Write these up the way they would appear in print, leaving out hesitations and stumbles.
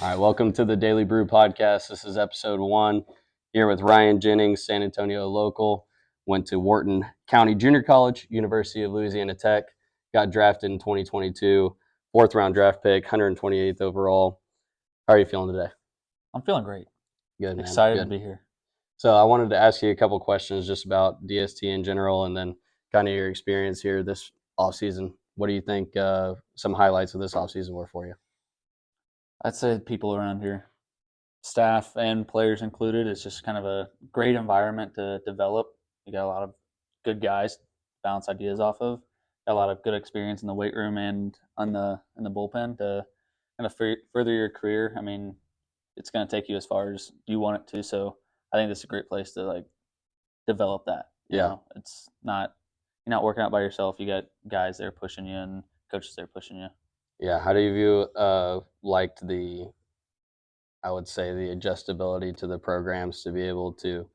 All right, welcome to the Daily Brew podcast. This is episode 1 here with Ryan Jennings, San Antonio local. Went to Wharton County Junior College, University of Louisiana Tech. Got drafted in 2022, fourth round draft pick, 128th overall. How are you feeling today? I'm feeling great. Good, man. Excited Good. to be here. So I wanted to ask you a couple questions just about DST in general, and then kind of your experience here this offseason. What do you think some highlights of this offseason were for you? I'd say people around here, staff and players included, it's just kind of a great environment to develop. You got a lot of good guys to bounce ideas off of. Got a lot of good experience in the weight room and in the bullpen to kind of further your career. I mean, it's going to take you as far as you want it to. So I think this is a great place to develop that. It's not you're not working out by yourself. You got guys there pushing you and coaches there pushing you. Yeah. How do you view liked I would say the adjustability to the programs to be able to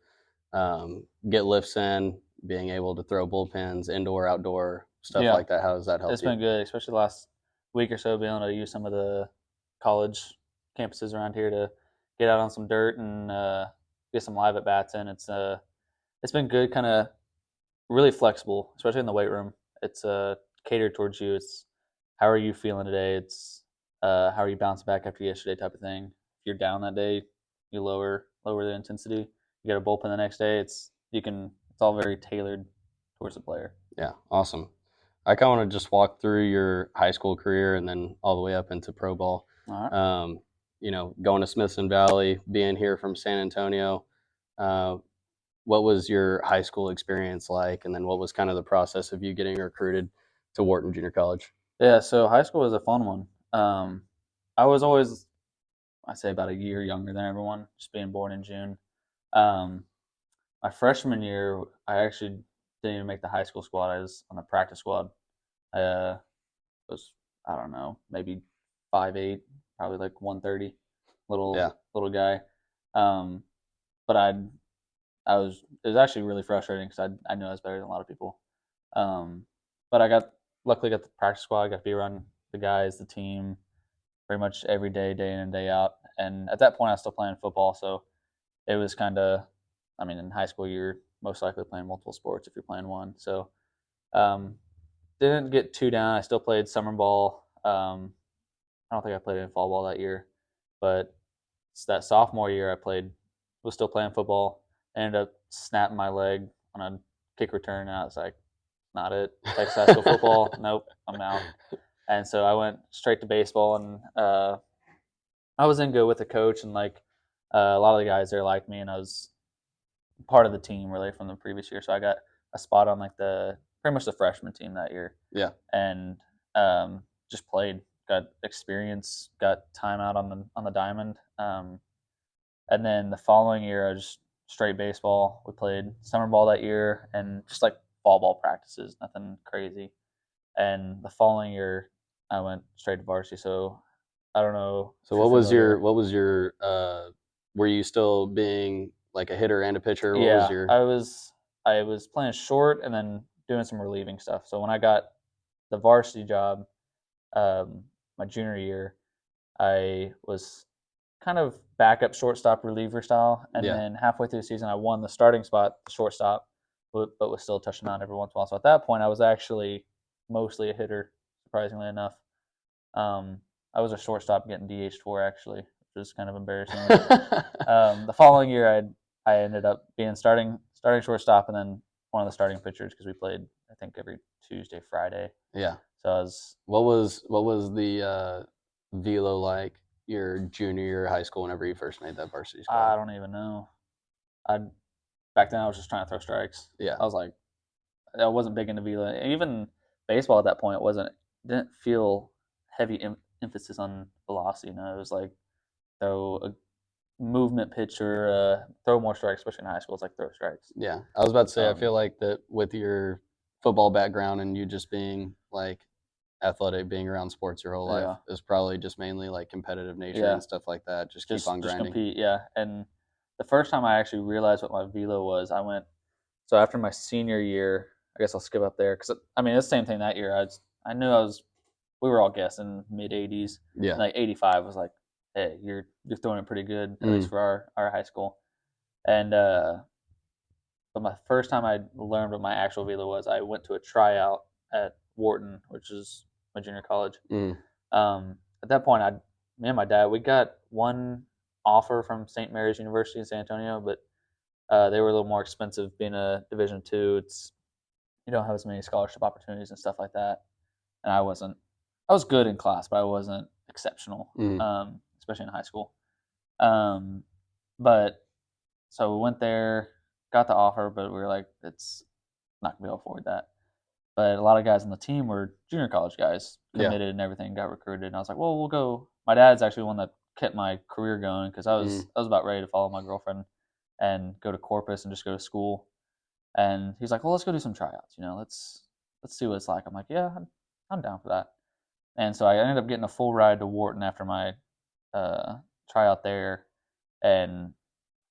get lifts in, being able to throw bullpens, indoor, outdoor, stuff like that? How does that help It's you? been good, especially the last week or so, being able to use some of the college campuses around here to get out on some dirt and get some live at bats in. It's been good, kind of really flexible, especially in the weight room. It's catered towards you. It's how are you feeling today? It's how are you bouncing back after yesterday type of thing. If you're down that day, you lower the intensity. You got a bullpen the next day. It's all very tailored towards the player. Yeah, awesome. I kind of want to just walk through your high school career and then all the way up into pro ball. All right. Going to Smithson Valley, being here from San Antonio. What was your high school experience like? And then what was kind of the process of you getting recruited to Wharton Junior College? Yeah, so high school was a fun one. I was always, I say, about a year younger than everyone, just being born in June. Um, my freshman year, I actually didn't even make the high school squad. I was on the practice squad. I was, I don't know, maybe 5'8", probably like 130, little guy. Um, but it was actually really frustrating because I knew I was better than a lot of people. But luckily got the practice squad. I got to be around the guys, the team, pretty much every day, day in and day out. And at that point, I was still playing football, so it was kind of, I mean, in high school, you're most likely playing multiple sports if you're playing one. So um, didn't get too down. I still played summer ball. I don't think I played in fall ball that year, but it's that sophomore year was still playing football. I ended up snapping my leg on a kick return, and I was like, not it. Texas high school football, nope, I'm out. And so I went straight to baseball, and I was in good with the coach, and a lot of the guys there liked me, and I was part of the team really from the previous year. So I got a spot on pretty much the freshman team that year. Yeah. And just played, got experience, got time out on the diamond. And then the following year, I just straight baseball. We played summer ball that year, and just like fall ball practices, nothing crazy. And the following year, I went straight to varsity. So I don't know. So what was your were you still being like a hitter and a pitcher? What was your I was playing short and then doing some relieving stuff. So when I got the varsity job, my junior year, I was kind of backup shortstop reliever style, and then halfway through the season, I won the starting spot, shortstop, but was still touching on every once in a while. So at that point, I was actually mostly a hitter, surprisingly enough. I was a shortstop getting DH for actually, which was kind of embarrassing. The following year, I ended up being starting shortstop, and then one of the starting pitchers because we played, I think, every Tuesday, Friday. Yeah. So I was. What was the velo like your junior year of high school whenever you first made that varsity squad? I don't even know. Back then I was just trying to throw strikes. Yeah. I was like, I wasn't big into velo. Even baseball at that point didn't feel heavy emphasis on velocity. You know, it was like throw a movement pitch or throw more strikes, especially in high school. It's like throw strikes. Yeah, I was about to say, I feel like that with your football background and you just being like athletic, being around sports your whole life is probably just mainly like competitive nature and stuff like that. Just keep on grinding. Just compete, yeah. And the first time I actually realized what my velo was, so after my senior year, I guess I'll skip up there because I mean it's the same thing that year. I knew we were all guessing mid 80s. Yeah. Like 85 was like hey, you're throwing it pretty good, at least for our high school. And but my first time I learned what my actual velo was, I went to a tryout at Wharton, which is my junior college. At that point, me and my dad, we got one offer from St. Mary's University in San Antonio, but they were a little more expensive. Being a Division II, you don't have as many scholarship opportunities and stuff like that. And I wasn't. I was good in class, but I wasn't exceptional, especially in high school. But so we went there, got the offer, but we were like, it's not gonna be able to afford that. But a lot of guys on the team were junior college guys, committed and everything, got recruited. And I was like, well, we'll go. My dad's actually the one that kept my career going because I was about ready to follow my girlfriend and go to Corpus and just go to school. And he's like, well, let's go do some tryouts. Let's see what it's like. I'm like, yeah, I'm down for that. And so I ended up getting a full ride to Wharton after my tryout there, and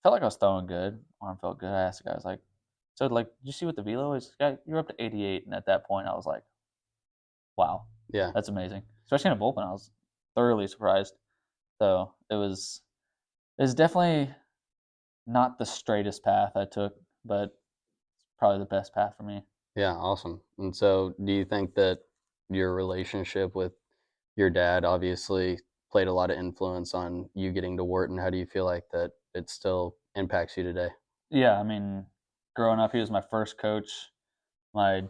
felt like I was throwing good. Arm felt good. I asked the guy, I was like, so did you see what the velo is? You're up to 88, and at that point, I was like, wow, that's amazing. Especially in a bullpen, I was thoroughly surprised. So it was definitely not the straightest path I took, but probably the best path for me. Yeah, awesome. And so, do you think that your relationship with your dad obviously played a lot of influence on you getting to Wharton? How do you feel like that it still impacts you today? Yeah, I mean, growing up, he was my first coach, my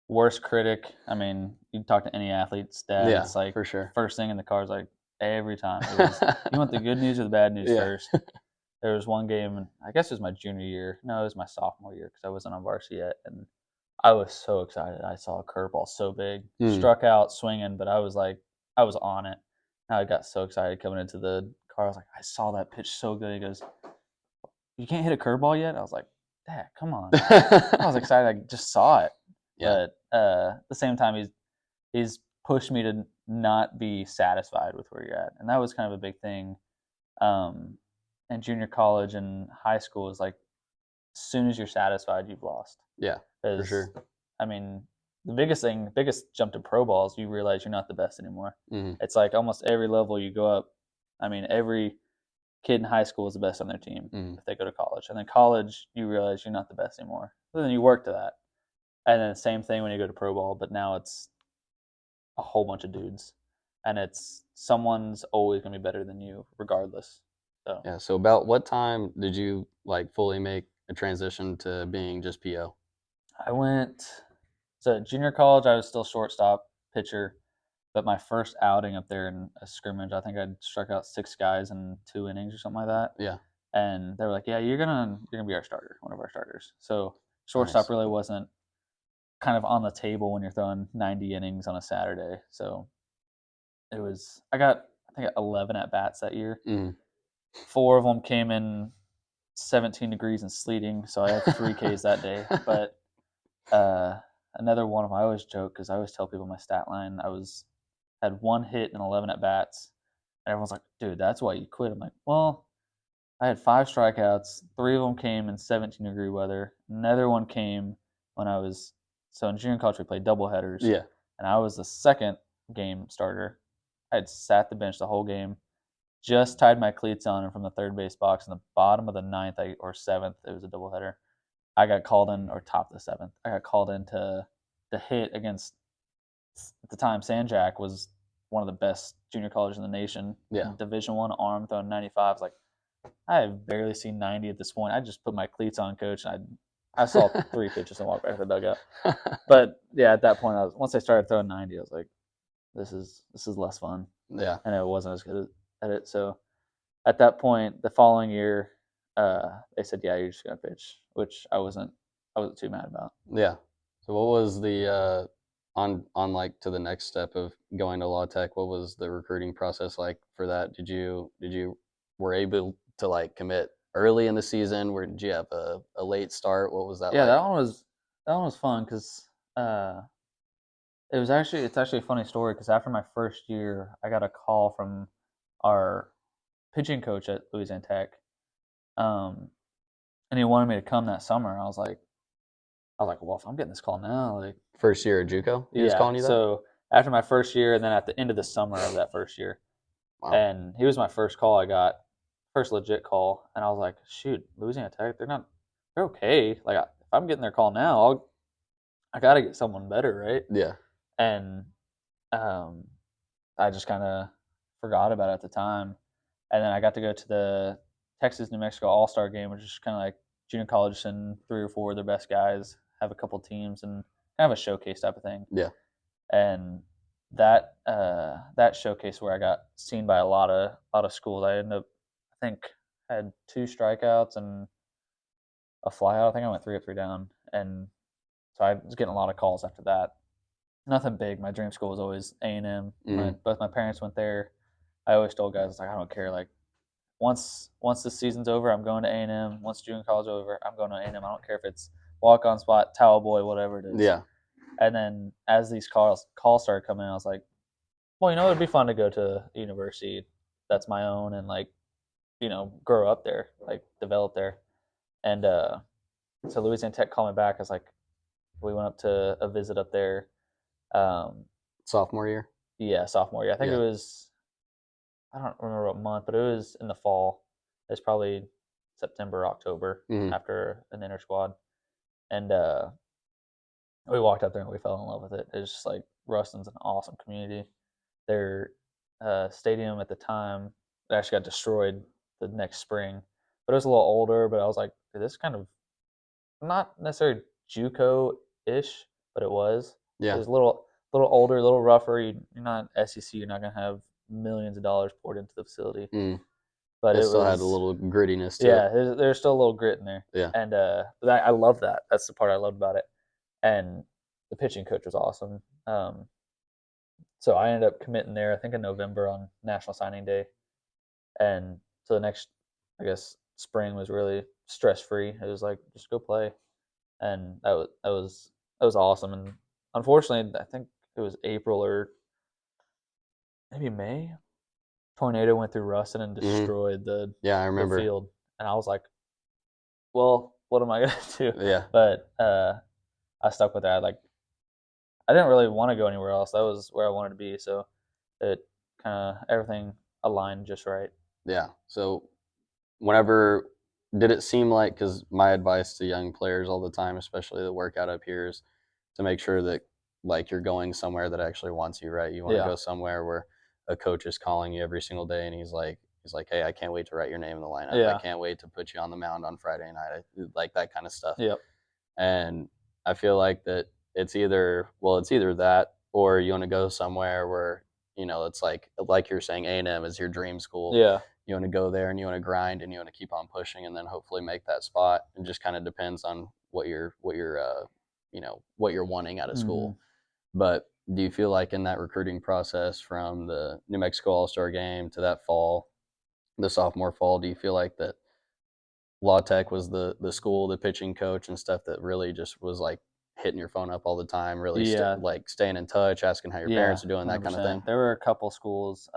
worst critic. I mean, you talk to any athlete's dad, it's like for sure. first thing in the car is like every time. It was, you want the good news or the bad news first? There was one game, I guess it was my junior year. No, it was my sophomore year because I wasn't on varsity yet, and I was so excited. I saw a curveball so big, struck out swinging, but I was on it. And I got so excited coming into the car. I was like, I saw that pitch so good. He goes, you can't hit a curveball yet? I was like, Dad, come on. I was excited. I just saw it. But at the same time, he's pushed me to not be satisfied with where you're at, and that was kind of a big thing. In junior college and high school is like, as soon as you're satisfied, you've lost. Yeah, for sure. I mean, the biggest jump to pro ball is you realize you're not the best anymore. It's like almost every level you go up. I mean, every kid in high school is the best on their team if they go to college. And then college, you realize you're not the best anymore. But then you work to that. And then the same thing when you go to pro ball, but now it's a whole bunch of dudes. And it's someone's always going to be better than you regardless. So yeah. So about what time did you fully make a transition to being just PO? So at junior college, I was still shortstop, pitcher. But my first outing up there in a scrimmage, I think I struck out 6 guys in 2 innings or something like that. Yeah. And they were like, "Yeah, you're gonna be our starter, one of our starters." So shortstop really wasn't kind of on the table when you're throwing 90 innings on a Saturday. So it was. I think 11 at bats that year. 4 of them came in 17 degrees and sleeting, so I had 3 Ks that day. But another one of them, I always joke because I always tell people my stat line. Had 1 hit and 11 at bats, and everyone's like, "Dude, that's why you quit." I'm like, "Well, I had 5 strikeouts. 3 of them came in 17-degree weather. Another one came when in junior college we played doubleheaders. Yeah. And I was the second game starter. I had sat the bench the whole game, just tied my cleats on, and from the third base box in the bottom of the 9th or 7th, it was a doubleheader. I got called in, or top of the 7th. I got called in to hit against, at the time, San Jack was one of the best junior colleges in the nation. Yeah. Division I arm throwing 95. I was like, I have barely seen 90 at this point. I just put my cleats on, coach, and I saw 3 pitches and walked back to the dugout. But yeah, at that point, once I started throwing 90, I was like, this is less fun. Yeah. And it wasn't as good at it. So at that point, the following year, they said, "Yeah, you're just gonna pitch," which I wasn't too mad about. Yeah. So what was the on to the next step of going to Law Tech? What was the recruiting process like for that? Did you were able to commit early in the season? Did you have a late start? What was that? Yeah, that one was fun because it's actually a funny story because after my first year, I got a call from our pitching coach at Louisiana Tech, and he wanted me to come that summer. I was like, well, if I'm getting this call now, first year at JUCO, he was calling you that? So after my first year, and then at the end of the summer of that first year, Wow. And he was my first call I got, first legit call, and I was like, shoot, Louisiana Tech, they're okay. Like if I'm getting their call now, I got to get someone better, right? Yeah. And um, I just kind of forgot about it at the time. And then I got to go to the Texas New Mexico All Star game, which is kind of like junior college send 3 or 4 of their best guys, have a couple teams, and kind of a showcase type of thing. Yeah. And that showcase where I got seen by a lot of schools. I ended up, I think, had 2 strikeouts and a flyout. I think I went 3 up, 3 down, and so I was getting a lot of calls after that. Nothing big. My dream school was always A&M. Both my parents went there. I always told guys, like, I don't care. Like, once the season's over, I'm going to A&M. Once junior college is over, I'm going to A&M. I don't care if it's walk-on spot, towel boy, whatever it is. Yeah. And then as these calls started coming in, I was like, well, it'd be fun to go to a university that's my own and, like, grow up there, like, develop there. And so Louisiana Tech called me back. I was like, we went up to a visit up there. Sophomore year? Yeah, sophomore year. I think it was, I don't remember what month, but it was in the fall. It's probably September, October, after an inter squad. And we walked up there and we fell in love with it. It's just like, Ruston's an awesome community. Their stadium at the time, it actually got destroyed the next spring, but it was a little older. But I was like, this is kind of not necessarily JUCO-ish, but it was. Yeah. It was a little older, a little rougher. You're not SEC. You're not gonna have millions of dollars poured into the facility. But it still had a little grittiness to it. it. There's still a little grit in there. Yeah. And but I love that. That's the part I loved about it. And the pitching coach was awesome. So I ended up committing there, I think in November on National Signing Day. And so the next, I guess, spring was really stress free. It was like, just go play. And that was awesome. And unfortunately, I think it was April or maybe May. Tornado went through Ruston and destroyed the I remember the field. And I was like, well, what am I gonna do? Yeah. But I stuck with that. Like, I didn't really want to go anywhere else. That was where I wanted to be. So it kind of, everything aligned just right. Yeah. So whenever, did it seem like, because my advice to young players all the time, especially that work out up here, is to make sure that, like, you're going somewhere that actually wants you, right? You want to go somewhere where a coach is calling you every single day and he's like, hey, I can't wait to write your name in the lineup. Yeah. I can't wait to put you on the mound on Friday night. Like that kind of stuff. Yep. And I feel like that it's either that, or you want to go somewhere where, it's like you're saying, A&M is your dream school. Yeah. You want to go there and you want to grind and you want to keep on pushing and then hopefully make that spot. It just kind of depends on what you're wanting out of school. But do you feel like in that recruiting process from the New Mexico All-Star game to that fall, the sophomore fall, do you feel like that La Tech was the school, the pitching coach and stuff that really just was like hitting your phone up all the time, really like staying in touch, asking how your parents are doing, 100%. That kind of thing? There were a couple schools,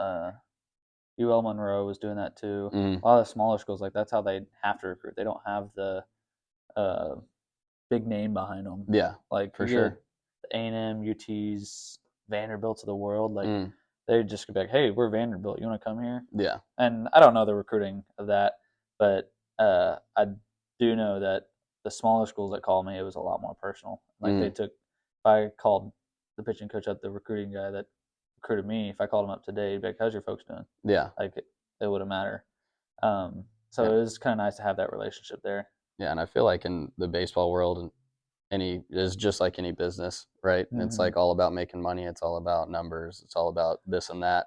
UL Monroe was doing that too. A lot of the smaller schools, like, that's how they have to recruit. They don't have the big name behind them. Yeah, like, for sure. The A&M, UTs, Vanderbilts of the world, like, they just could be like, hey, we're Vanderbilt. You want to come here? Yeah. And I don't know the recruiting of that, but I do know that the smaller schools that called me, it was a lot more personal. Like, they took, if I called the pitching coach up, the recruiting guy that recruited me, if I called him up today, he'd be like, how's your folks doing? Yeah. Like, it wouldn't matter. So it was kind of nice to have that relationship there. Yeah, and I feel like in the baseball world, it's just like any business, right? It's like all about making money. It's all about numbers. It's all about this and that.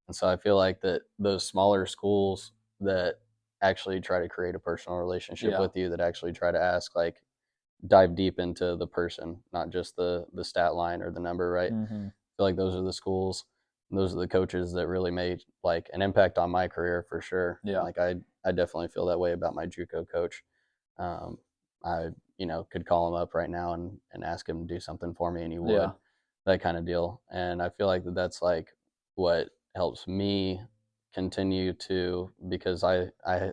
And so I feel like that those smaller schools that actually try to create a personal relationship with you, that actually try to ask, like, dive deep into the person, not just the stat line or the number, right? I feel like those are the schools, those are the coaches that really made, like, an impact on my career for sure. Yeah. Like, I definitely feel that way about my JUCO coach. I could call him up right now and ask him to do something for me, and he would, that kind of deal. And I feel like that's like what helps me continue to, because I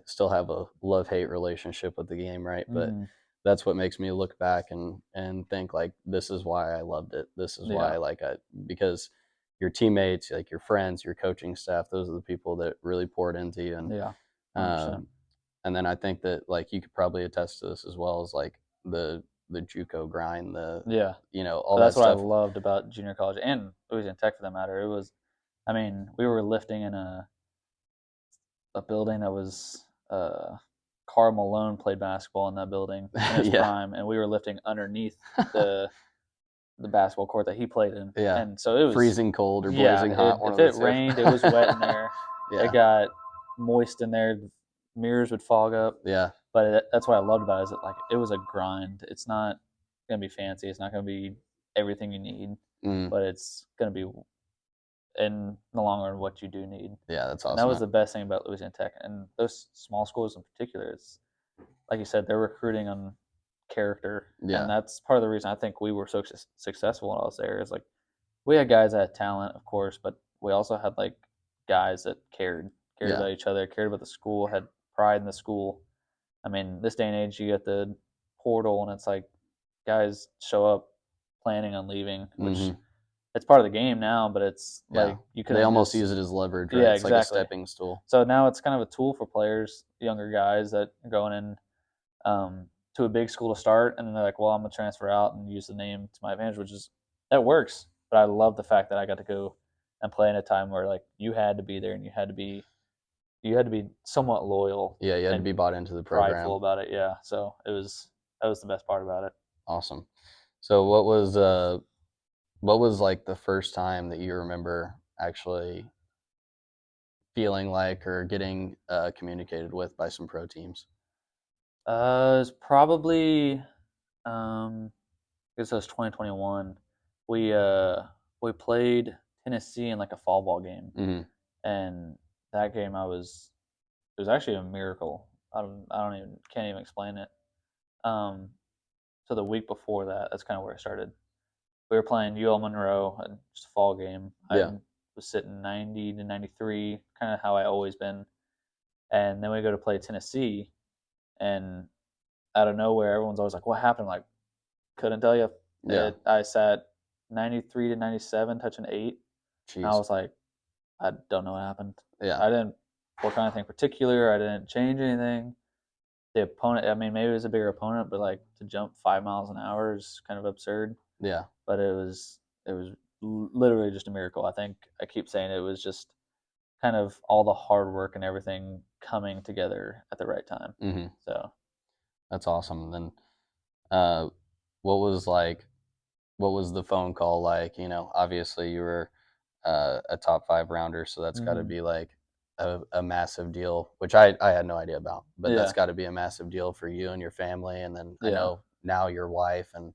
still have a love-hate relationship with the game, right? But that's what makes me look back and think, like, this is why I loved it. This is why I like it, because your teammates, like your friends, your coaching staff, those are the people that really poured into you. And Yeah, 100%. and then I think that like you could probably attest to this as well as like the JUCO grind, Yeah, all but that that's what I stuff. loved about junior college and Louisiana Tech for that matter. It was, I mean, we were lifting in a building that was Karl Malone played basketball in that building in his Yeah. prime, and we were lifting underneath the the basketball court that he played in. Yeah. And so it was Freezing cold or yeah. blazing hot, one If of the it two. rained, it was wet in there. Yeah. It got moist in there. Mirrors would fog up. Yeah. But that's what I loved about it. Is that like it was a grind. It's not gonna be fancy. It's not gonna be everything you need, Mm. but it's gonna be in the long run what you do need. Yeah, that's And that awesome. was the best thing about Louisiana Tech and those small schools in particular. It's like you said, they're recruiting on character, Yeah. and that's part of the reason I think we were so successful when I was there. Is like we had guys that had talent, of course, but we also had like guys that cared Yeah. about each other, cared about the school, had pride in the school. I mean, this day and age, you get the portal, and it's like guys show up planning on leaving, which Mhm. it's part of the game now, but it's Yeah. like you could They almost use it as leverage, right? yeah, It's like a exactly. stepping stool. So now it's kind of a tool for players, younger guys that are going in to a big school to start, and then they're like, well, I'm gonna transfer out and use the name to my advantage, which is that works. But I love the fact that I got to go and play in a time where like you had to be there and you had to be somewhat loyal. Yeah, you had to and be bought into the prideful program. about it. Yeah, so that was the best part about it. Awesome. So what was like the first time that you remember actually feeling like or getting communicated with by some pro teams? It's probably I guess it was 2021. We uh we played Tennessee in like a fall ball game, Mm-hmm. and that game it was actually a miracle. I don't even can't even explain it. Um, so the week before that, that's kind of where it started. We were playing UL Monroe, just a fall game. I Yeah. was sitting 90 to 93, kind of how I always been. And then we go to play Tennessee, and out of nowhere, everyone's always like, "What happened?" I'm like, couldn't tell you. Yeah. I sat 93 to 97, touching 8. And I Jeez. was like, I don't know what happened. Yeah. I didn't work on anything particular. I didn't change anything. The opponent, I mean, maybe it was a bigger opponent, but like to jump 5 miles an hour is kind of absurd. Yeah. But it was literally just a miracle. I think I keep saying it was just kind of all the hard work and everything coming together at the right time. Mm-hmm. So That's awesome. Then, uh, what was like? What was the phone call like? Obviously you were a top 5 rounder, so that's got to be like a massive deal, which I had no idea about, but that's yeah, got to be a massive deal for you and your family. And then I yeah. know now your wife, and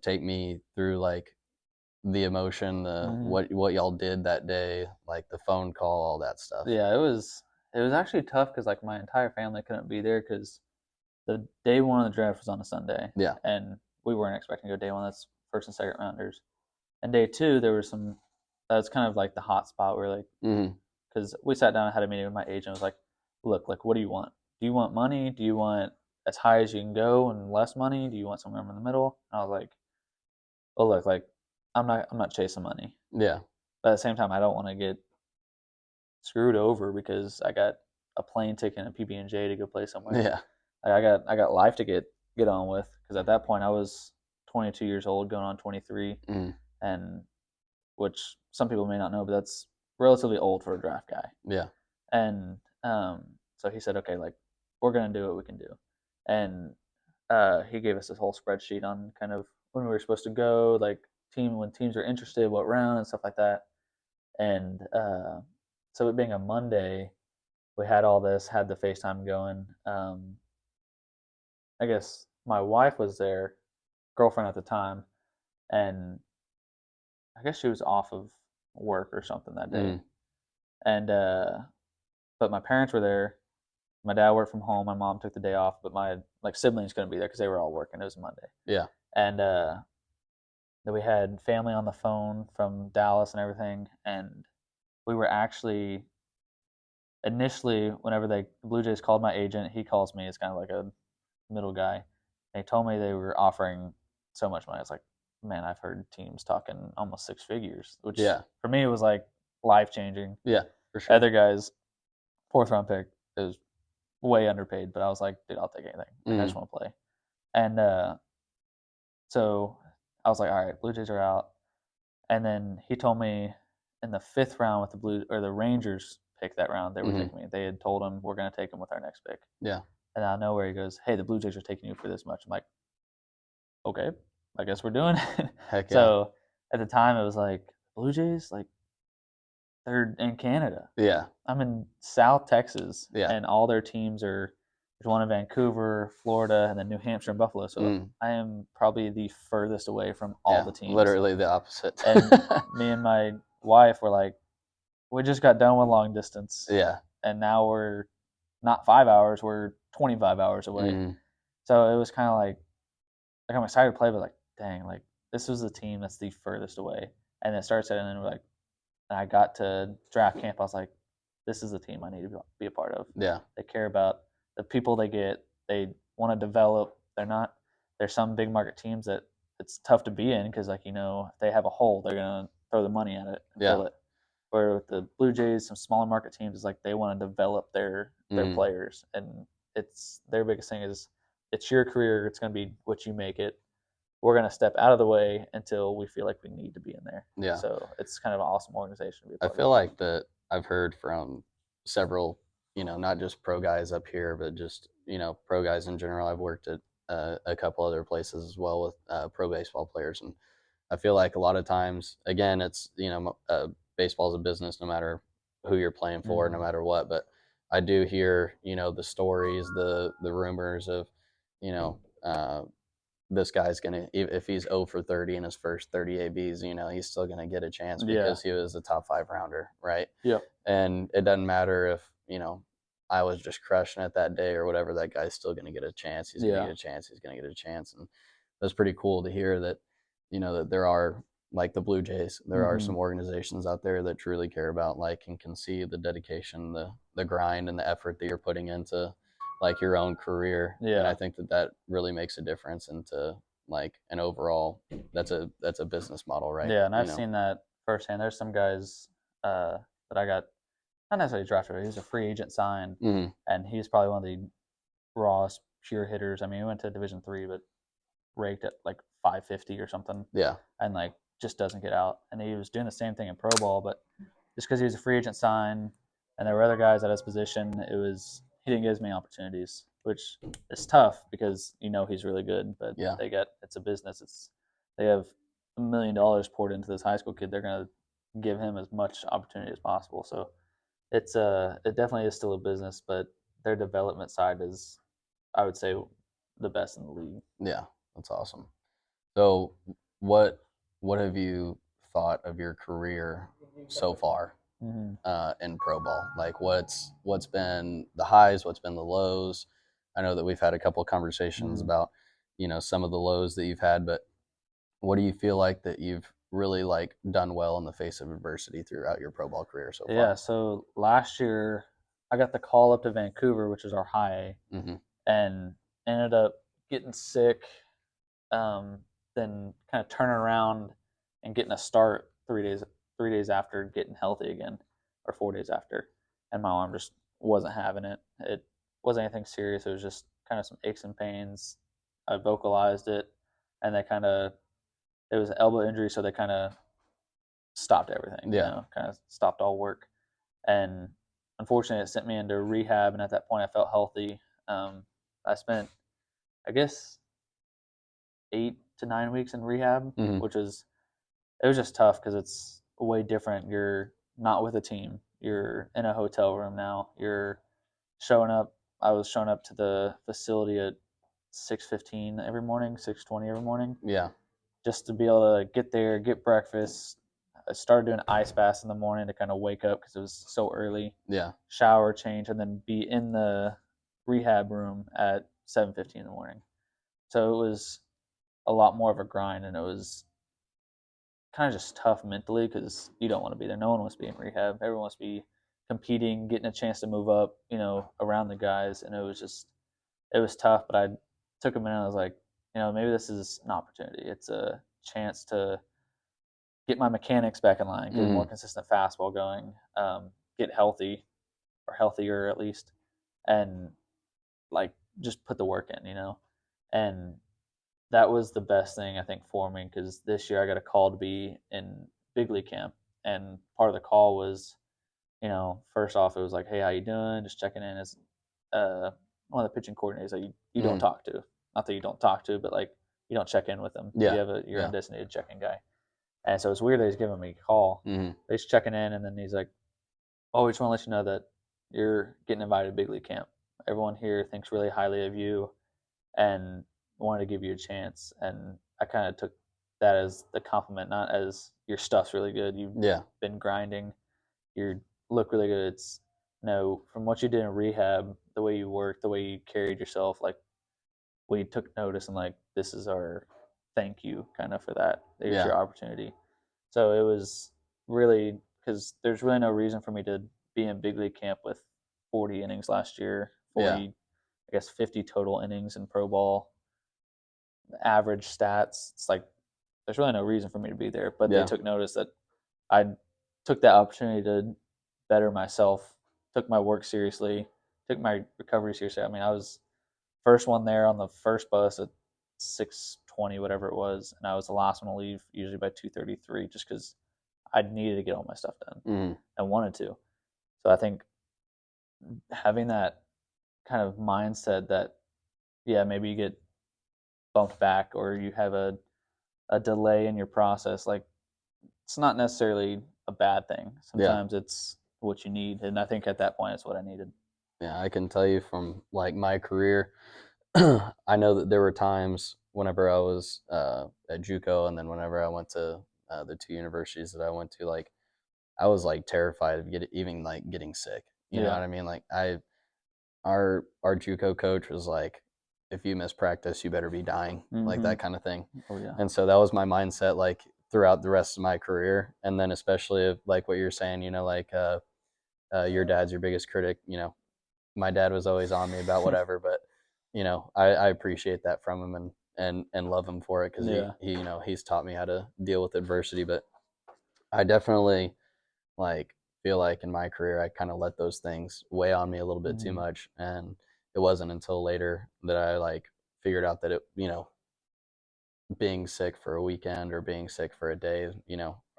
take me through like the emotion, what y'all did that day, like the phone call, all that stuff. Yeah, it was actually tough because like my entire family couldn't be there because the day one of the draft was on a Sunday. Yeah. And we weren't expecting to go day one. That's first and second rounders. And day two, there was some. That's kind of like the hot spot where like Mm-hmm. because we sat down and had a meeting with my agent. I was like, look, like what do you want? Do you want money? Do you want as high as you can go and less money? Do you want somewhere in the middle? And I was like, well, look, like I'm not chasing money. Yeah. But at the same time, I don't want to get screwed over because I got a plane ticket and a PB&J to go play somewhere. Yeah. I got life to get on with because at that point I was 22 years old, going on 23, Mm-hmm. and which some people may not know, but that's relatively old for a draft guy. Yeah. And so he said, okay, like we're gonna do what we can do, and he gave us this whole spreadsheet on kind of when we were supposed to go, like when teams are interested, what round and stuff like that, and so it being a Monday, we had all this, had the FaceTime going. I guess my wife was there, girlfriend at the time, and I guess she was off of work or something that day. Mm. And but my parents were there. My dad worked from home. My mom took the day off, but my like siblings couldn't be there because they were all working. It was Monday. Yeah. And then we had family on the phone from Dallas and everything, and we were actually initially whenever the Blue Jays called my agent, he calls me. It's kind of like a middle guy. They told me they were offering so much money. I was like, man, I've heard teams talking almost six figures, which Yeah. for me it was like life changing. Yeah, for sure. Other guys, fourth round pick is way underpaid, but I was like, dude, I'll take anything. Like, I just want to play. And so I was like, all right, Blue Jays are out. And then he told me in the fifth round with the Rangers pick that round, they were taking me. They had told him we're going to take him with our next pick. Yeah. And I know where he goes, hey, the Blue Jays are taking you for this much. I'm like, okay, I guess we're doing it. Heck yeah. So at the time, it was like, Blue Jays, like, they're in Canada. Yeah. I'm in South Texas, Yeah. and all their teams are, there's one in Vancouver, Florida, and then New Hampshire and Buffalo. So I am probably the furthest away from all the teams. Literally the opposite. And me and my wife were like, we just got done with long distance. Yeah. And now we're not 5 hours, we're 25 hours away. So it was kind of like I'm excited to play, but like, dang, like this was the team that's the furthest away. And it starts and then we're like, and I got to draft camp. I was like, this is the team I need to be a part of. Yeah. They care about the people they get. They want to develop. There's some big market teams that it's tough to be in because, like, you know, if they have a hole, they're going to throw the money at it and fill it. Where with the Blue Jays, some smaller market teams, is like they want to develop their players. And it's their biggest thing is it's your career. It's going to be what you make it. We're going to step out of the way until we feel like we need to be in there. Yeah. So it's kind of an awesome organization to be a part I feel like that I've heard from several, you know, not just pro guys up here, but just, you know, pro guys in general. I've worked at a couple other places as well with pro baseball players. And I feel like a lot of times, again, it's, you know, baseball is a business no matter who you're playing for, no matter what. But I do hear, you know, the stories, the rumors of, you know, this guy's going to, if he's 0 for 30 in his first 30 ABs, you know, he's still going to get a chance because he was a top 5 rounder, right? Yep. And it doesn't matter if, you know, I was just crushing it that day or whatever, that guy's still going to get a chance. He's going to get a chance. He's going to get a chance. And that's pretty cool to hear that, you know, that there are, like the Blue Jays, there are some organizations out there that truly care about, like, and can see the dedication, the grind and the effort that you're putting into, like, your own career. And I think that really makes a difference into, like, an overall, that's a business model, right? Yeah, and I've seen that firsthand. There's some guys that I got, not necessarily drafted, he was a free agent signed, and he's probably one of the rawest pure hitters. I mean, he went to Division III, but raked at like 550 or something. Yeah. And like just doesn't get out. And he was doing the same thing in pro ball, but just because he was a free agent sign and there were other guys at his position, he didn't get as many opportunities, which is tough because you know he's really good. But it's a business. They have $1 million poured into this high school kid. They're gonna give him as much opportunity as possible. So it definitely is still a business, but their development side is, I would say, the best in the league. Yeah, that's awesome. So what have you thought of your career so far in pro ball? Like, what's been the highs, what's been the lows? I know that we've had a couple of conversations about, you know, some of the lows that you've had, but what do you feel like that you've really, like, done well in the face of adversity throughout your pro ball career so far? Yeah, so last year I got the call up to Vancouver, which is our high A, and ended up getting sick, then kind of turning around and getting a start 3 days after getting healthy again, or 4 days after, and my arm just wasn't having it. It wasn't anything serious. It was just kind of some aches and pains. I vocalized it, and it was an elbow injury, so they kind of stopped everything. You know, kind of stopped all work, and unfortunately, it sent me into rehab. And at that point, I felt healthy. I spent, I guess, 8 to 9 weeks in rehab, which it was just tough because it's way different. You're not with a team. You're in a hotel room now. You're showing up. I was showing up to the facility at 6:15 every morning, 6:20 every morning. Yeah. Just to be able to get there, get breakfast. I started doing ice baths in the morning to kind of wake up because it was so early. Yeah. Shower, change, and then be in the rehab room at 7:15 in the morning. So it was a lot more of a grind, and it was kind of just tough mentally because you don't want to be there. No one wants to be in rehab. Everyone wants to be competing, getting a chance to move up, you know, around the guys. And it was tough, but I took a minute. I was like, you know, maybe this is an opportunity. chance to get my mechanics back in line, get a more consistent fastball going, get healthy or healthier at least, and like just put the work in, and that was the best thing I think for me, because this year I got a call to be in big league camp, and part of the call was, first off it was like, hey, how you doing? Just checking in as one of the pitching coordinators that you don't talk to, not that you don't talk to, but like you don't check in with them. Yeah, you have your own designated check-in guy, and so it's weird that he's giving me a call. He's checking in, and then he's like, oh, we just want to let you know that you're getting invited to big league camp. Everyone here thinks really highly of you, and wanted to give you a chance. And I kind of took that as the compliment, not as your stuff's really good. You've been grinding. You look really good. It's from what you did in rehab, the way you worked, the way you carried yourself, like we took notice, and like this is our thank you kind of for that. There's your opportunity. So it was really, because there's really no reason for me to be in big league camp with 40 innings last year, 40, I guess 50 total innings in pro ball, average stats. It's like there's really no reason for me to be there, but they took notice that I took that opportunity to better myself, took my work seriously, took my recovery seriously. I mean, I was first one there on the first bus at 6:20, whatever it was, and I was the last one to leave, usually by 2:33, just because I needed to get all my stuff done and wanted to. So I think having that kind of mindset that, maybe you get bumped back or you have a delay in your process, like it's not necessarily a bad thing. Sometimes it's what you need, and I think at that point it's what I needed. Yeah, I can tell you from like my career, I know that there were times whenever I was at JUCO, and then whenever I went to the two universities that I went to, like I was like terrified of getting sick. You know what I mean? Like our JUCO coach was like, if you miss practice, you better be dying, like that kind of thing. Oh yeah. And so that was my mindset, like throughout the rest of my career. And then especially if, like what you're saying, like your dad's your biggest critic. My dad was always on me about whatever, but I appreciate that from him, and love him for it, because he's taught me how to deal with adversity. But I definitely like feel like in my career I kind of let those things weigh on me a little bit too much, and it wasn't until later that I like figured out that it being sick for a weekend or being sick for a day,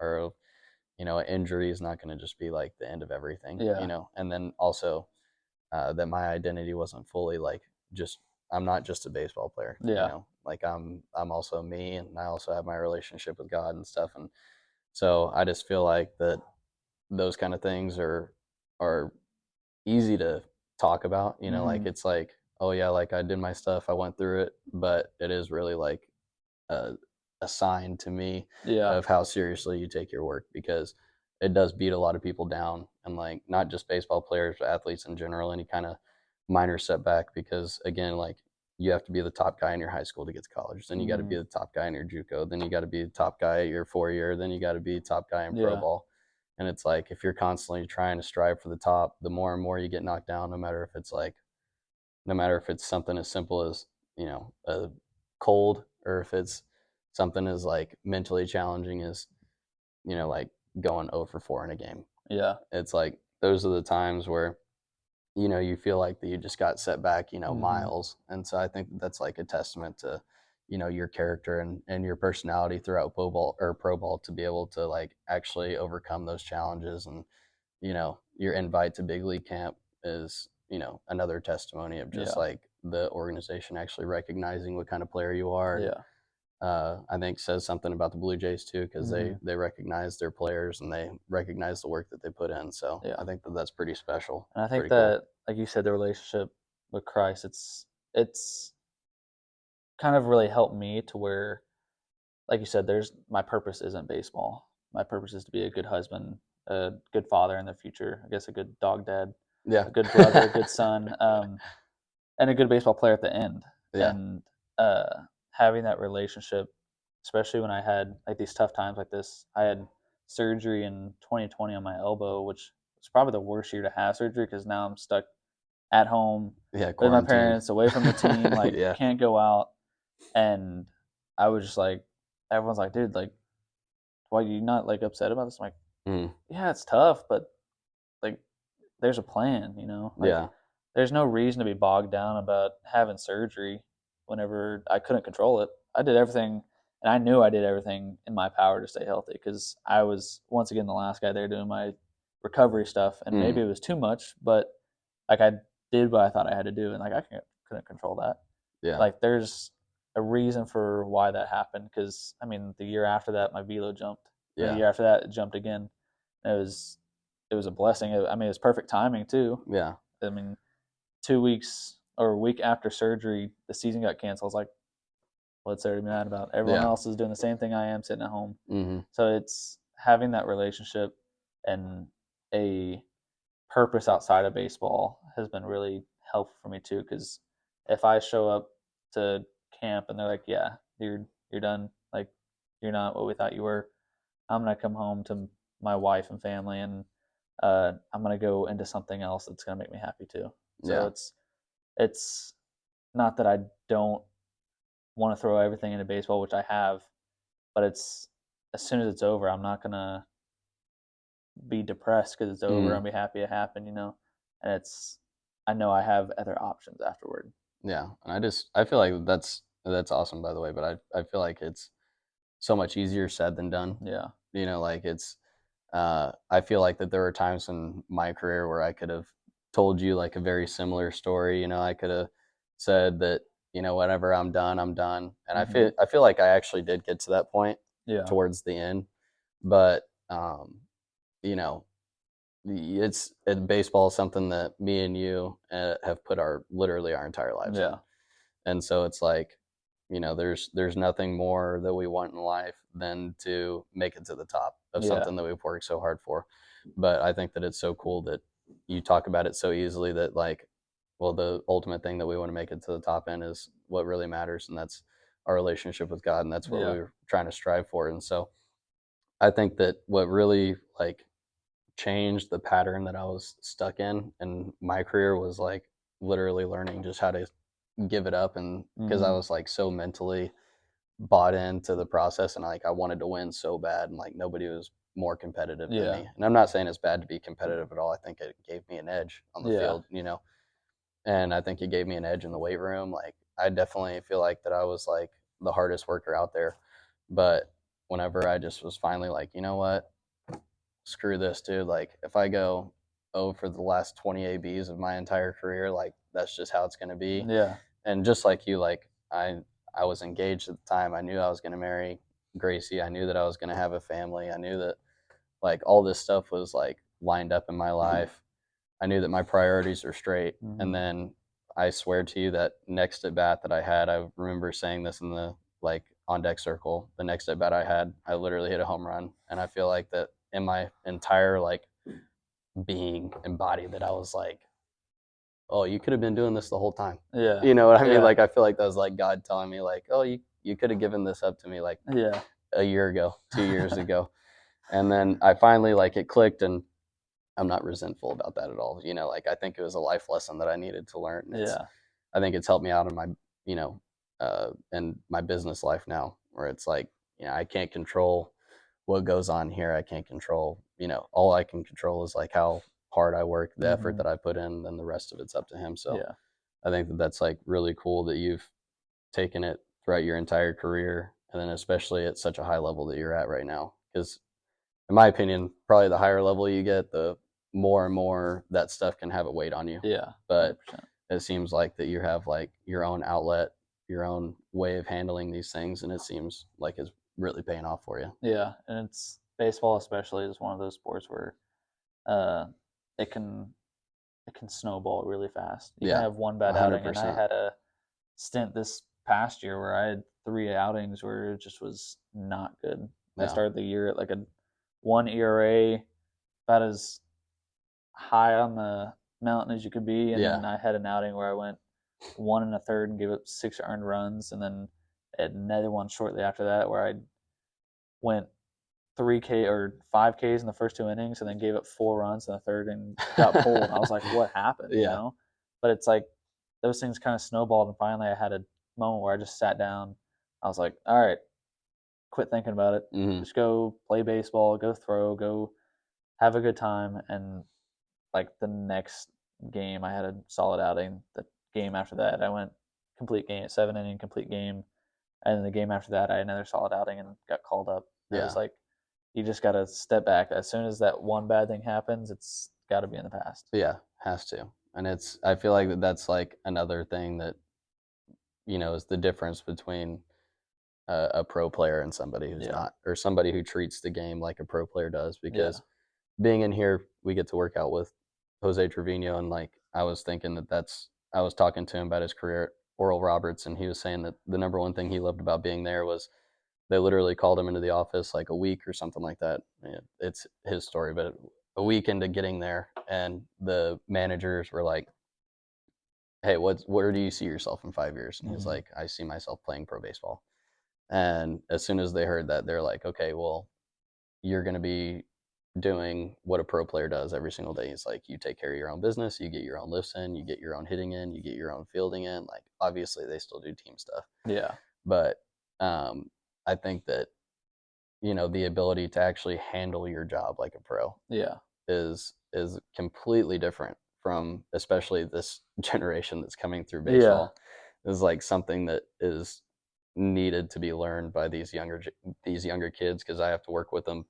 or an injury is not going to just be like the end of everything. And then also that my identity wasn't fully like just I'm not just a baseball player. Like I'm also me, and I also have my relationship with God and stuff. And so I just feel like that those kind of things are easy to talk about. Like it's like, oh yeah, like I did my stuff, I went through it, but it is really like a sign to me of how seriously you take your work, because it does beat a lot of people down, and like not just baseball players, but athletes in general, any kind of minor setback, because again, like you have to be the top guy in your high school to get to college, then you got to be the top guy in your JUCO, then you got to be the top guy at your 4 year, then you got to be the top guy in pro ball. And it's like, if you're constantly trying to strive for the top, the more and more you get knocked down, no matter if it's something as simple as, a cold, or if it's something as like mentally challenging as, like going 0 for 4 in a game. It's like, those are the times where, you feel like that you just got set back, miles. And so I think that's like a testament to, your character and your personality throughout pro ball to be able to like actually overcome those challenges. And, your invite to big league camp is, another testimony of just like the organization actually recognizing what kind of player you are. I think says something about the Blue Jays too, because they recognize their players and they recognize the work that they put in. So I think that's pretty special. And I think that, like you said, the relationship with Christ, it's kind of really helped me to where, like you said, my purpose isn't baseball. My purpose is to be a good husband, a good father in the future. I guess a good dog dad, a good brother, a good son, and a good baseball player at the end. And having that relationship, especially when I had like these tough times like this. I had surgery in 2020 on my elbow, which was probably the worst year to have surgery, because now I'm stuck at home with my parents, away from the team, like can't go out. And I was just like, everyone's like, dude, like, why are you not like upset about this? I'm like, Mm. yeah, it's tough, but like, there's a plan, you know. Like, Yeah. there's no reason to be bogged down about having surgery whenever I couldn't control it. I did everything, and I knew I did everything in my power to stay healthy because I was once again the last guy there doing my recovery stuff, and maybe Mm. it was too much, but like I did what I thought I had to do, and like I couldn't control that. Yeah. Like there's a reason for why that happened because I mean the year after that my velo jumped, and the Yeah. year after that it jumped again. It was a blessing. I mean it was perfect timing too. Yeah. I mean 2 weeks or a week after surgery the season got canceled. I was like, what's there to be mad about? Everyone Yeah. else is doing the same thing I am sitting at home. Mm-hmm. So it's having that relationship and a purpose outside of baseball has been really helpful for me too. Because if I show up to camp and they're like, "Yeah, you're done. Like, you're not what we thought you were," I'm gonna come home to my wife and family, and I'm gonna go into something else that's gonna make me happy too. So Yeah. it's not that I don't want to throw everything into baseball, which I have, but it's as soon as it's over, I'm not gonna be depressed because it's over. Mm. I'll be happy it happened, you know. And it's I know I have other options afterward. Yeah. And I feel like that's awesome, by the way, but I feel like it's so much easier said than done. Yeah. You know, like I feel like that there were times in my career where I could have told you like a very similar story. You know, I could have said that, you know, whenever I'm done, I'm done. And Mm-hmm. I feel like I actually did get to that point Yeah. towards the end. But you know, baseball is something that me and you have put our literally our entire lives in. Yeah. And so it's like, you know, there's nothing more that we want in life than to make it to the top of Yeah. something that we've worked so hard for. But I think that it's so cool that you talk about it so easily that like, well, the ultimate thing that we want to make it to the top end is what really matters, and that's our relationship with God, and that's what Yeah. we're trying to strive for. And so I think that what really like changed the pattern that I was stuck in my career was like literally learning just how to give it up, and because I Mm-hmm. was like so mentally bought into the process, and like I wanted to win so bad, and like nobody was more competitive than Yeah. me. And I'm not saying it's bad to be competitive at all. I think it gave me an edge on the Yeah. field, you know. And I think it gave me an edge in the weight room. Like I definitely feel like that I was like the hardest worker out there. But whenever I just was finally like, you know what, screw this, dude. Like if I go for the last 20 ABs of my entire career, like that's just how it's going to be. Yeah. And just like you, like I was engaged at the time. I knew I was going to marry Gracie. I knew that I was going to have a family. I knew that like all this stuff was like lined up in my life. I knew that my priorities were straight. Mm-hmm. And then I swear to you that next at bat that I had, I remember saying this in the like on deck circle. The next at bat I had, I literally hit a home run, and I feel like that in my entire like being embodied that I was like, oh, you could have been doing this the whole time. Yeah. You know what I mean? Yeah. Like I feel like that was like God telling me like, oh, you could have given this up to me like Yeah. a year ago, 2 years ago. And then I finally like it clicked, and I'm not resentful about that at all. You know, like I think it was a life lesson that I needed to learn. And Yeah. I think it's helped me out in my, you know, in my business life now, where it's like, you know, I can't control what goes on here. I can't control, you know, all I can control is like how hard I work, the effort Mm-hmm. that I put in, then the rest of it's up to him. So Yeah. I think that that's like really cool that you've taken it throughout your entire career, and then especially at such a high level that you're at right now. Because in my opinion, probably the higher level you get, the more and more that stuff can have a weight on you. Yeah. But 100%. it seems like that you have like your own outlet, your own way of handling these things, and it seems like it's really paying off for you. Yeah. And it's baseball especially is one of those sports where uh it can snowball really fast. You can Yeah, have one bad outing, and I 100%. had a stint this past year where I had 3 outings where it just was not good. I Yeah, started the year at like a 1 ERA, about as high on the mountain as you could be, and yeah, then I had an outing where I went 1 1/3 and gave up 6 earned runs, and then another one shortly after that where I went 3K or 5Ks in the first 2 innings, and then gave up 4 runs in the third and got pulled. I was like, what happened, you yeah, know? But it's like those things kind of snowballed, and finally I had a moment where I just sat down. I was like, all right, quit thinking about it. Mhm. Just go play baseball, go throw, go have a good time. And like the next game, I had a solid outing. The game after that, I went complete game, 7 inning complete game. And then the game after that, I had another solid outing and got called up. And it was Yeah. like, you just got to step back. As soon as that one bad thing happens, it's got to be in the past. Yeah, has to. And I feel like that's like another thing that, is the difference between a pro player and somebody who's Yeah. not, or somebody who treats the game like a pro player does. Yeah. Because being in here, we get to work out with Jose Trevino, and like I was thinking I was talking to him about his career at Oral Roberts, and he was saying that the number one thing he loved about being there was they literally called him into the office like a week or something like that. It's his story, but a week into getting there, and the managers were like, "Hey, where do you see yourself in 5 years?" And he's Mhm. like, "I see myself playing pro baseball." And as soon as they heard that, they're like, "Okay, well, you're going to be doing what a pro player does every single day." He's like, "You take care of your own business, you get your own lifts in, you get your own hitting in, you get your own fielding in." Like, obviously, they still do team stuff, Yeah. but I think that the ability to actually handle your job like a pro Yeah. is completely different from especially this generation that's coming through Yeah. baseball. Is like something that is needed to be learned by these younger kids, because I have to work with them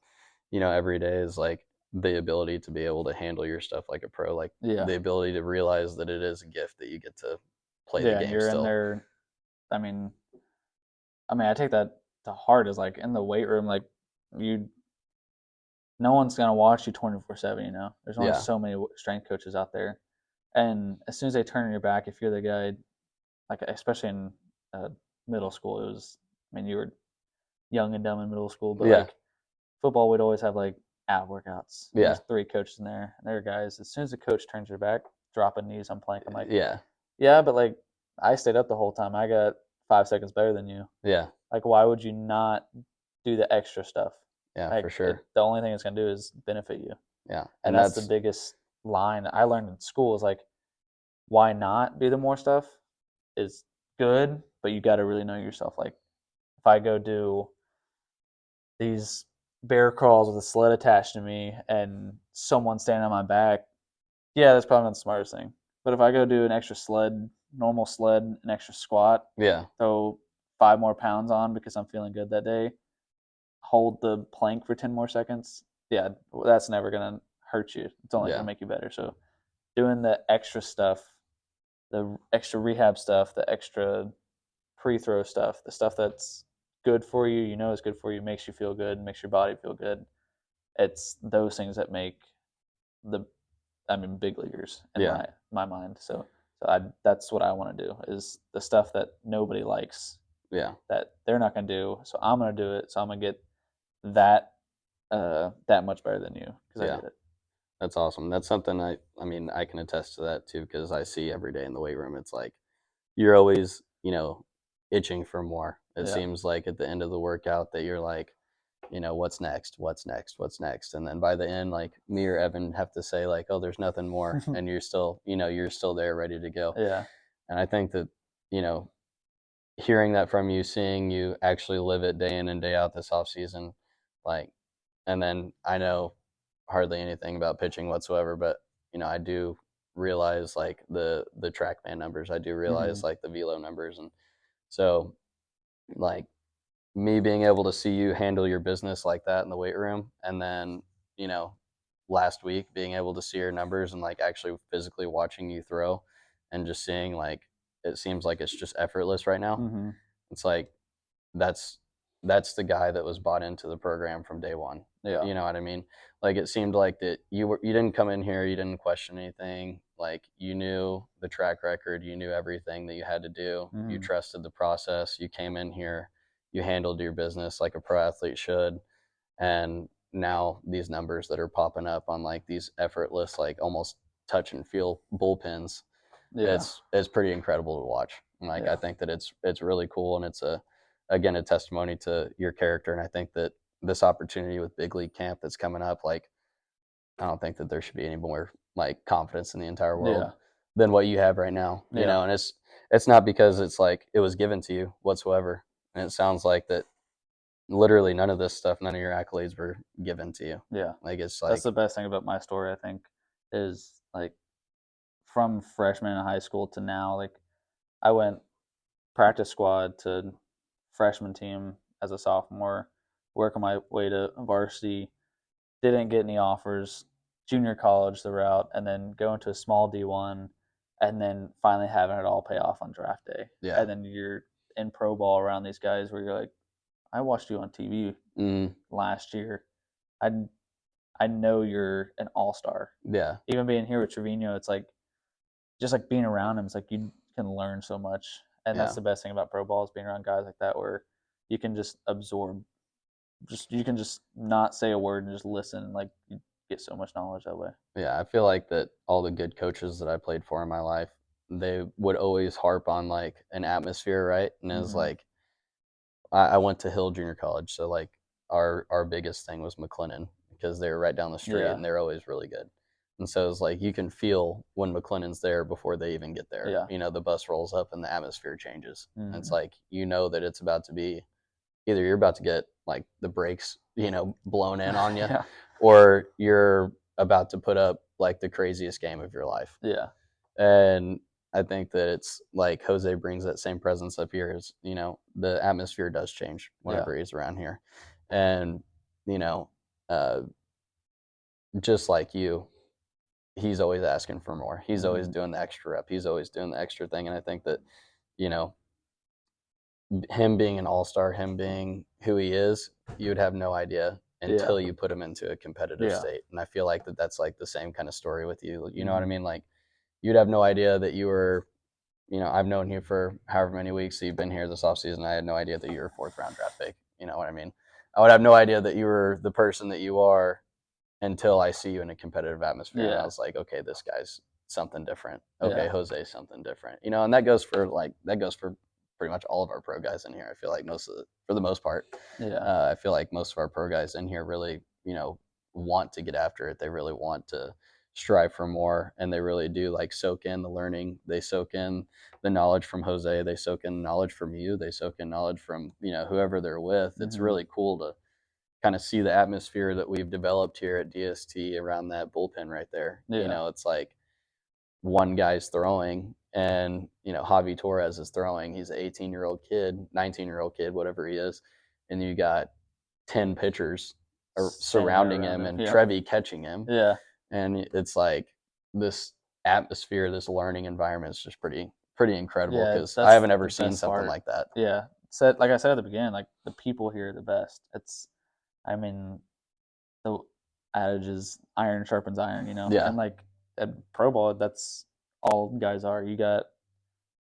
every day. Is like the ability to be able to handle your stuff like a pro, like Yeah. the ability to realize that it is a gift that you get to play the Yeah. And game you're in still. there. I mean, I take that to heart as like in the weight room, like you, no one's going to watch you 24/7, There's only Yeah, so many strength coaches out there. And as soon as they turn on your back, if you're the guy, like especially in middle school, you were young and dumb in middle school, but yeah, like football, we'd always have like ab workouts. yeah, There's 3 coaches in there, and they're guys. As soon as the coach turns your back, dropping knees on plank, I'm like, yeah, yeah, but like I stayed up the whole time. I got 5 seconds better than you. yeah, Like, why would you not do the extra stuff? yeah, Like, for sure. the only thing it's gonna do is benefit you, Yeah, and and that's the that's biggest line I learned in school. Is like, why not do the more stuff? Is good, but you got to really know yourself. Like, if I go do these bear crawls with a sled attached to me and someone standing on my back, yeah, that's probably not the smartest thing. But if I go do an extra sled, normal sled, an extra squat, yeah, throw 5 more pounds on because I'm feeling good that day, hold the plank for 10 more seconds, yeah, that's never going to hurt you. It's only going yeah, to make you better. So doing the extra stuff, the extra rehab stuff, the extra pre-throw stuff, the stuff that's good for you, is good for you, makes you feel good, makes your body feel good. It's those things that make the big leaguers in yeah, my mind. So that's what I want to do, is the stuff that nobody likes, yeah, that they're not going to do. So I'm going to do it. So I'm going to get that that much better than you because I yeah. did it. That's awesome. That's something I can attest to that too, because I see every day in the weight room. It's like you're always, itching for more. It Yeah. seems like at the end of the workout that you're like, what's next? What's next? What's next? And then by the end, like me or Evan have to say like, oh, there's nothing more, and you're still there, ready to go. Yeah. And I think that, you know, hearing that from you, seeing you actually live it day in and day out this off season, like, and then I know hardly anything about pitching whatsoever, but I do realize like the TrackMan numbers. I do realize Mm-hmm. like the velo numbers, and so like me being able to see you handle your business like that in the weight room, and then you know last week being able to see your numbers and like actually physically watching you throw, and just seeing like it seems like it's just effortless right now. Mm-hmm. It's like that's that's the guy that was bought into the program from day one. Yeah. You know what I mean? Like it seemed like that you didn't come in here, you didn't question anything. Like you knew the track record, you knew everything that you had to do. You Mm-hmm. trusted the process. You came in here, you handled your business like a pro athlete should. And now these numbers that are popping up on like these effortless, like almost touch and feel bullpens, Yeah. it's pretty incredible to watch. And like I Yeah. think that it's really cool, and it's again a testimony to your character. And I think that this opportunity with big league camp that's coming up, like I don't think that there should be any more like confidence in the entire world Yeah. than what you have right now. Yeah. And it's not because it's like it was given to you whatsoever. And it sounds like that literally none of this stuff, none of your accolades were given to you. Yeah. Like it's That's like the best thing about my story, I think, is like from freshman in high school to now, like I went practice squad to freshman team as a sophomore, working my way to varsity, didn't get any offers, junior college the route, and then going to a small D1, and then finally having it all pay off on draft day. Yeah. And then you're in pro ball around these guys where you're like, I watched you on TV last year. I know you're an all-star. Yeah. Even being here with Trevino, it's like just like being around him. It's like you can learn so much, and that's the best thing about pro ball is being around guys like that where you can just absorb. You can just not say a word and just listen. And like you get so much knowledge that way. Yeah, I feel like that all the good coaches that I played for in my life, they would always harp on like an atmosphere, right? And it was like I went to Hill Junior College, so like our biggest thing was McLennan because they were right down the street and they're always really good. And so it's like you can feel when McLennan's there before they even get there. Yeah. You know, the bus rolls up and the atmosphere changes. And it's like you know that it's about to be either you're about to get like the brakes, you know, blown in on you, or you're about to put up like the craziest game of your life. Yeah. And I think that it's like Jose brings that same presence up here. Is you know the atmosphere does change whenever he's around here, and you know, just like you, he's always asking for more. He's always doing the extra rep. He's always doing the extra thing, and I think that you know him being an all-star, him being who he is, you would have no idea until you put him into a competitive state. And I feel like that's like the same kind of story with you. You know what I mean? Like you'd have no idea that you were, you know, I've known you for however many weeks that you've been here this offseason. I had no idea that you were a 4th-round draft pick. You know what I mean? I would have no idea that you were the person that you are until I see you in a competitive atmosphere. And I was like, okay, this guy's something different. Okay, Jose's something different. You know, and that goes for pretty much all of our pro guys in here. I feel like for the most part, I feel like most of our pro guys in here really, you know, want to get after it. They really want to strive for more, and they really do like soak in the learning. They soak in the knowledge from Jose. They soak in knowledge from you. They soak in knowledge from, you know, whoever they're with. It's really cool to kind of see the atmosphere that we've developed here at DST around that bullpen right there. You know, it's like one guy's throwing and, you know, Javi Torres is throwing. He's an 18-year-old kid, 19-year-old kid, whatever he is. And you got 10 pitchers surrounding him and Trevi catching him. Yeah. And it's like this atmosphere, this learning environment is just pretty incredible because I haven't ever seen something like that. Yeah. So, like I said at the beginning, like the people here are the best. I mean, the adage is iron sharpens iron, you know? Yeah. And like at pro ball, that's all guys are. You got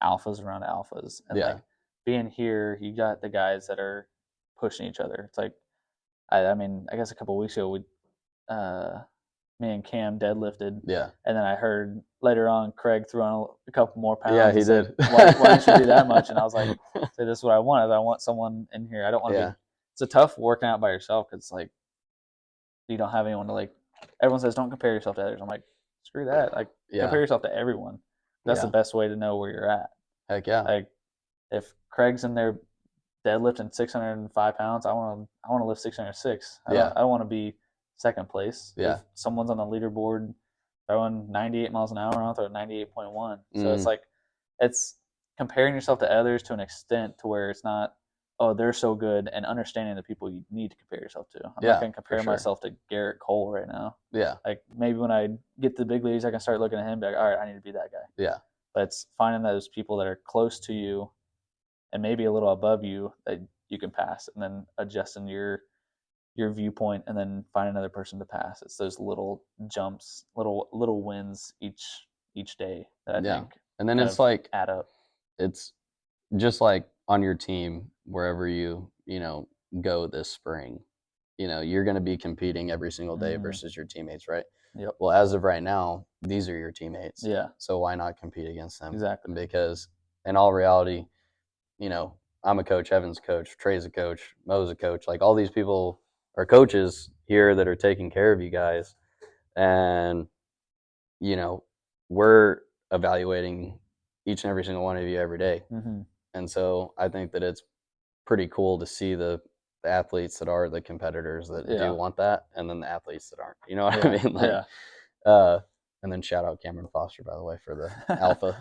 alphas around alphas. And like being here, you got the guys that are pushing each other. It's like, I mean, I guess a couple of weeks ago, me and Cam deadlifted. Yeah. And then I heard later on Craig threw on a couple more pounds. Yeah, he did. Why didn't you do that much? And I was like, so this is what I want. I want someone in here. I don't want to be. It's a tough working out by yourself because it's like you don't have anyone to like. Everyone says don't compare yourself to others. I'm like, screw that. Like compare yourself to everyone. That's the best way to know where you're at. Heck yeah. Like if Craig's in there deadlifting 605 pounds, I want to lift 606. I don't want to be second place. Yeah. If someone's on the leaderboard throwing 98 miles an hour, I'll throw 98.1. So it's like it's comparing yourself to others to an extent to where it's not, oh, they're so good, and understanding the people you need to compare yourself to. I'm not going to compare myself to Garrett Cole right now. Yeah. Like maybe when I get to the big leagues, I can start looking at him and be like, all right, I need to be that guy. Yeah. But it's finding those people that are close to you and maybe a little above you that you can pass, and then adjusting your viewpoint and then find another person to pass. It's those little jumps, little wins each day that I think. And then it's like add up. It's just like on your team, wherever you know, go this spring, you know, you're going to be competing every single day versus your teammates, right? Yep. Well, as of right now, these are your teammates. Yeah. So why not compete against them? Exactly. Because in all reality, you know, I'm a coach, Evan's a coach, Trey's a coach, Mo's a coach. Like all these people are coaches here that are taking care of you guys. And, you know, we're evaluating each and every single one of you every day. And so I think that it's pretty cool to see the the athletes that are the competitors that do want that, and then the athletes that aren't. You know what I mean? Like, and then shout out Cameron Foster, by the way, for the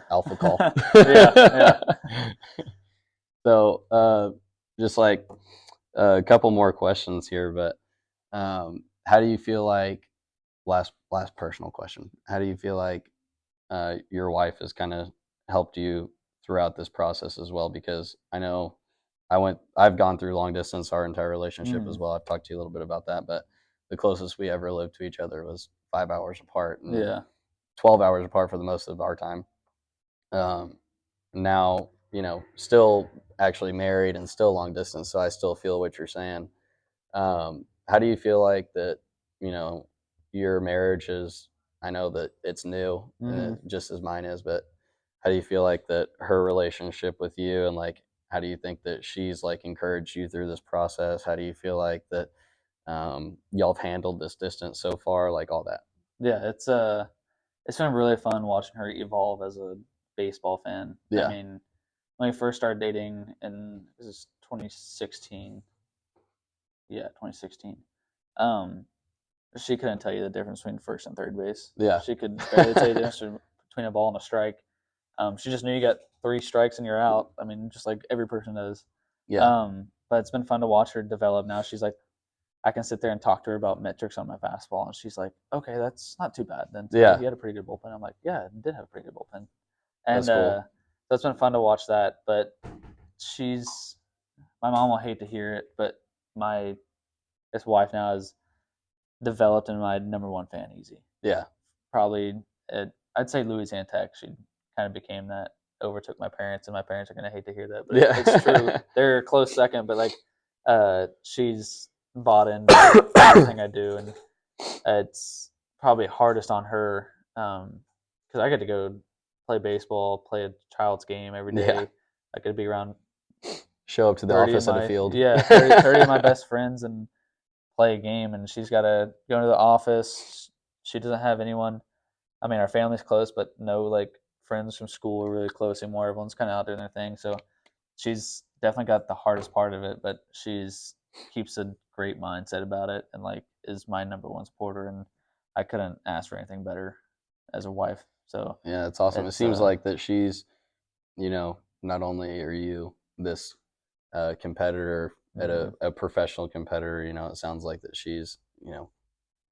alpha call. Yeah. So, just like a couple more questions here, but how do you feel like last personal question? How do you feel like your wife has kind of helped you throughout this process as well? Because I know I've gone through long distance our entire relationship as well. I've talked to you a little bit about that, but the closest we ever lived to each other was 5 hours apart, and 12 hours apart for the most of our time. Now, still actually married and still long distance, so I still feel what you're saying. How do you feel like that, your marriage is, I know that it's new, just as mine is, but how do you feel like that her relationship with you, and like, how do you think that she's like encouraged you through this process? How do you feel like that y'all have handled this distance so far, like all that? Yeah, it's been really fun watching her evolve as a baseball fan. Yeah. I mean, when we first started dating in, this is 2016. Yeah, 2016. Um, she couldn't tell you the difference between first and third base. Yeah. She could barely tell you the difference between a ball and a strike. She just knew you got 3 strikes and you're out. I mean, just like every person does. Yeah. But it's been fun to watch her develop. Now she's like, I can sit there and talk to her about metrics on my fastball, and she's like, "Okay, that's not too bad." Then Yeah. you had a pretty good bullpen. I'm like, "Yeah, I did have a pretty good bullpen," and That's cool. so it's been fun to watch that. But my mom will hate to hear it, but my this wife now has developed into my number one fan. Easy, Yeah. probably I'd say Louisiana Tech. She kind of became that, overtook my parents, and my parents are gonna hate to hear that, but Yeah. it's true. They're a close second, but like, she's bought into everything I do, and it's probably hardest on her because I get to go play baseball, play a child's game every day. Yeah. I could be around Show up to the 30 of office at my a field. 30 of my best friends and play a game, and she's got to go into the office. She doesn't have anyone. I mean, our family's close, but no like friends from school are really close anymore. Everyone's kind of out doing their thing, so she's definitely got the hardest part of it, but she's keeps a great mindset about it, and like is my number one supporter, and I couldn't ask for anything better as a wife. So Yeah, it's awesome. It seems like that she's, not only are you this competitor at a professional competitor, it sounds like that she's,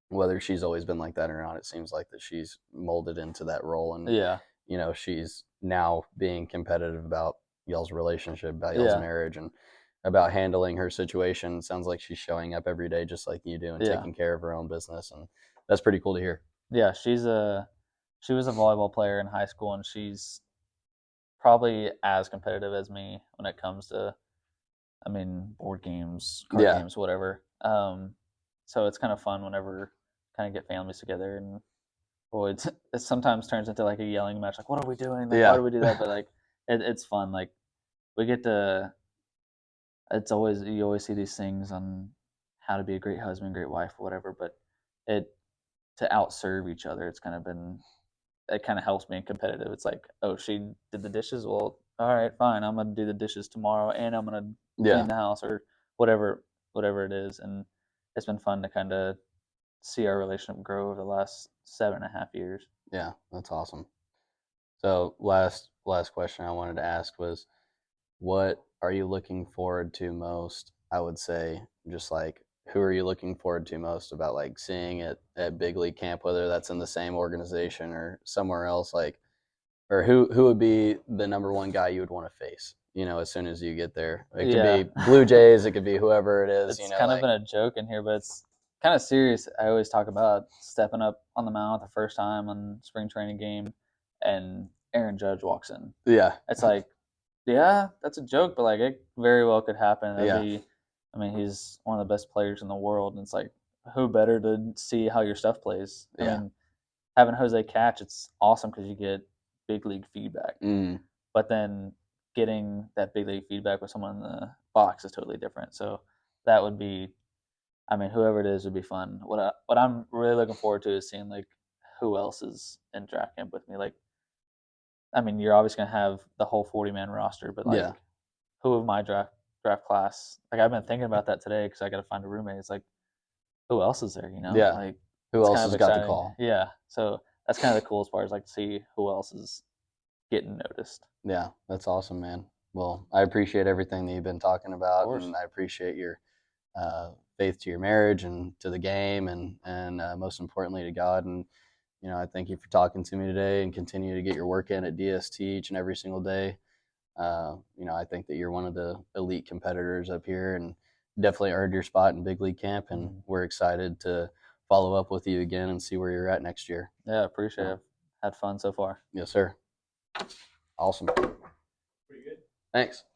whether she's always been like that or not, it seems like that she's molded into that role, and she's now being competitive about y'all's relationship, about y'all's marriage, and about handling her situation. It sounds like she's showing up every day just like you do, and taking care of her own business, and that's pretty cool to hear. Yeah, she was a volleyball player in high school, and she's probably as competitive as me when it comes to, I mean, board games, card games, whatever. So it's kind of fun whenever kind of get families together, and boy, it sometimes turns into like a yelling match. Like, what are we doing? Like, why do we do that? But like, it's fun. Like, we get to. It's always, you always see these things on how to be a great husband, great wife, or whatever. But it to outserve each other, it's kind of been, it kind of helps being competitive. It's like, oh, she did the dishes. Well, all right, fine. I'm gonna do the dishes tomorrow, and I'm gonna clean the house, or whatever it is. And it's been fun to kind of see our relationship grow over the last 7.5 years. Yeah, that's awesome. So last question I wanted to ask was, what are you looking forward to most? I would say, just like, who are you looking forward to most about like seeing it at big league camp, whether that's in the same organization or somewhere else, like, or who would be the number one guy you would want to face, as soon as you get there? It could be Blue Jays, it could be whoever it is. It's kind of been a joke in here, but it's kind of serious. I always talk about stepping up on the mound the first time on spring training game, and Aaron Judge walks in. Yeah. It's like, yeah, that's a joke, but like it very well could happen. I mean, he's one of the best players in the world, and it's like, who better to see how your stuff plays? I mean, having Jose catch, it's awesome because you get big league feedback. But then getting that big league feedback with someone in the box is totally different. So that would be, I mean, whoever it is would be fun. What I'm really looking forward to is seeing like who else is in draft camp with me. Like, I mean, you're obviously gonna have the whole 40-man roster, but like, who of my draft draft class. Like I've been thinking about that today because I got to find a roommate. It's like, who else is there? Yeah. Like Who it's else kind has of got the exciting. call? Yeah, so that's kind of the coolest part is like to see who else is getting noticed. Yeah, that's awesome, man. Well, I appreciate everything that you've been talking about, course. and I appreciate your faith to your marriage and to the game, and most importantly to God. And I thank you for talking to me today, and continue to get your work in at DST each and every single day. I think that you're one of the elite competitors up here, and definitely earned your spot in big league camp. And we're excited to follow up with you again and see where you're at next year. Yeah, appreciate it. Had fun so far. Yes, sir. Awesome. Pretty good. Thanks.